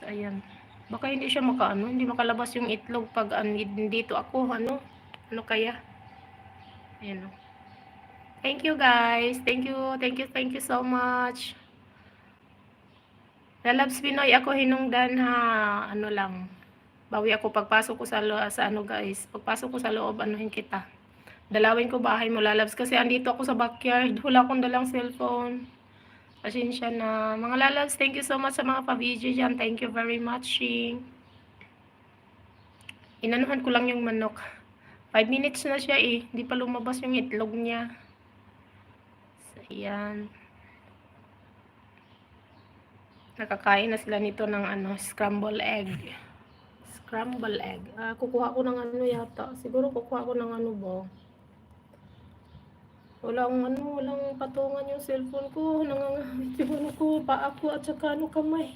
Ayan. Baka hindi siya makaano, hindi makalabas yung itlog pag dito ako, ano kaya? Ayan. Thank you guys. Thank you so much. Lalabs Pinoy ako hinungdan ha. Ano lang. Bawi ako pagpasok ko sa ano guys. Pagpasok ko sa loob, anuhin kita. Dalawin ko bahay mo lalabs kasi andito ako sa backyard. Wala akong dalang cellphone. Pasensya na. Mga lalabs, thank you so much sa mga pa-video dyan. Thank you very much. Inanuhan ko lang yung manok. 5 minutes na siya eh. Hindi pa lumabas yung itlog niya. So, ayan. Nakakain na sila nito ng scramble egg. Scramble egg. Kukuha ko ng ano yata. Siguro kukuha ko ng ano ba. Walang patungan yung cellphone ko. Nangangawit yung ano ko, paa ko at saka kamay.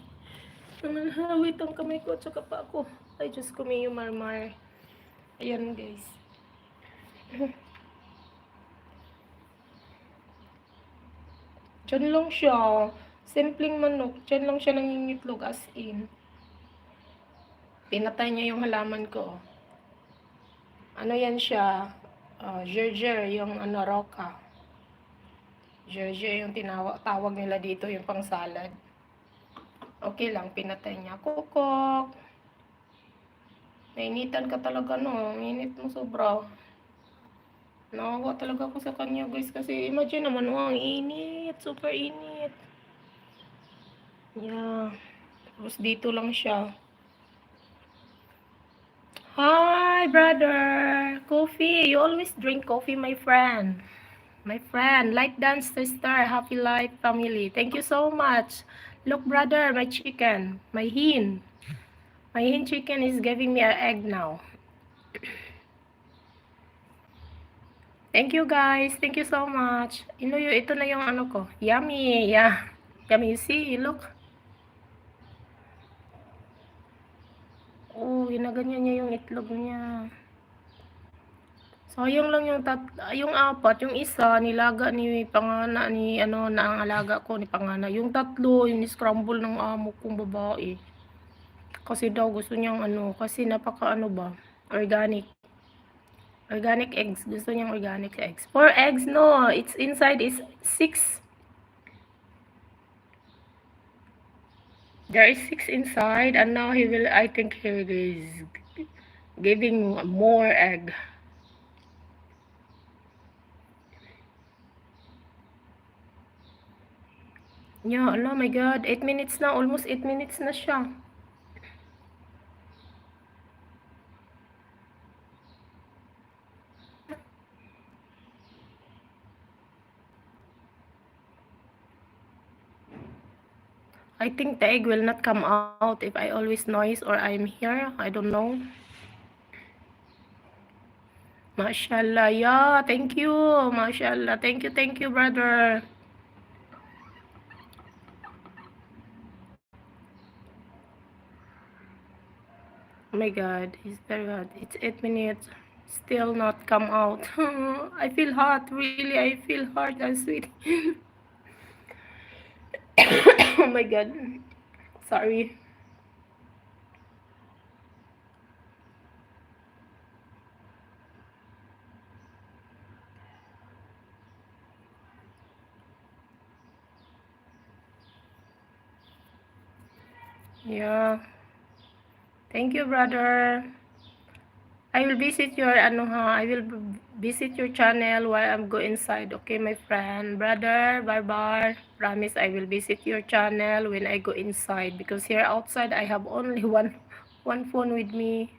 Nangangawit ang kamay ko at saka paa ko. Ay, Diyos ko, may marmar. Ayan, guys. Diyan lang siya. Simpleng manok. Diyan lang siya nangingitlog as in. Pinatay niya yung halaman ko. Ano yan siya? Gerger, yung roka. Gerger yung tawag nila dito, yung pang salad. Okay lang, pinatay niya. Kukok. Nainitan ka talaga, no? Init mo sobra. Nakawa talaga ako sa kanya, guys. Kasi imagine naman, ang init. Super init. Yeah. Tapos dito lang siya. Hi, brother. Coffee. You always drink coffee, my friend. My friend. Light dance sister. Happy life family. Thank you so much. Look, brother, my chicken. My hen. My hen chicken is giving me an egg now. Thank you guys. Thank you so much. Ito na yung ano ko. Yummy. Yeah. Yummy. You see, look. Oh, ginaganyan niya yung itlog niya. Sayang lang yung apat, yung isa nilaga ni pangana ni na ang alaga ko ni pangana. Yung tatlo, yung scramble ng amo kong babae. Kasi daw gusto niyang kasi napaka ba, organic. Organic eggs. Gusto niyang organic eggs. 4 eggs, no. It's inside is 6. There is 6 inside. And now I think he is giving more egg. Yeah, oh my God. 8 minutes na. Almost 8 minutes na siya. I think the egg will not come out if I always noise or I'm here. I don't know. Mashallah. Yeah, thank you. Mashallah. Thank you, brother. Oh my God. It's very hot. It's 8 minutes. Still not come out. I feel hot. Really, I feel hot and sweet. Oh my God. Sorry. Yeah. Thank you, brother. I will visit your I will visit your channel while I'm go inside. Okay, my friend, brother, Barbar. Promise I will visit your channel when I go inside because here outside I have only one phone with me.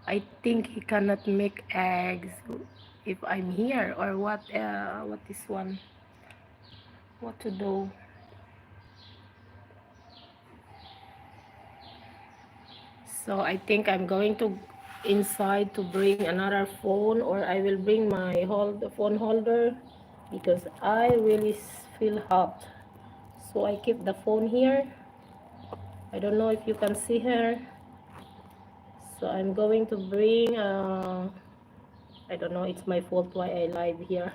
I think he cannot make eggs if I'm here or what is one? What to do? So I think I'm going to inside to bring another phone or I will bring my phone holder because I really feel hot. So I keep the phone here. I don't know if you can see her. So I'm going to bring I don't know, it's my fault why I live here.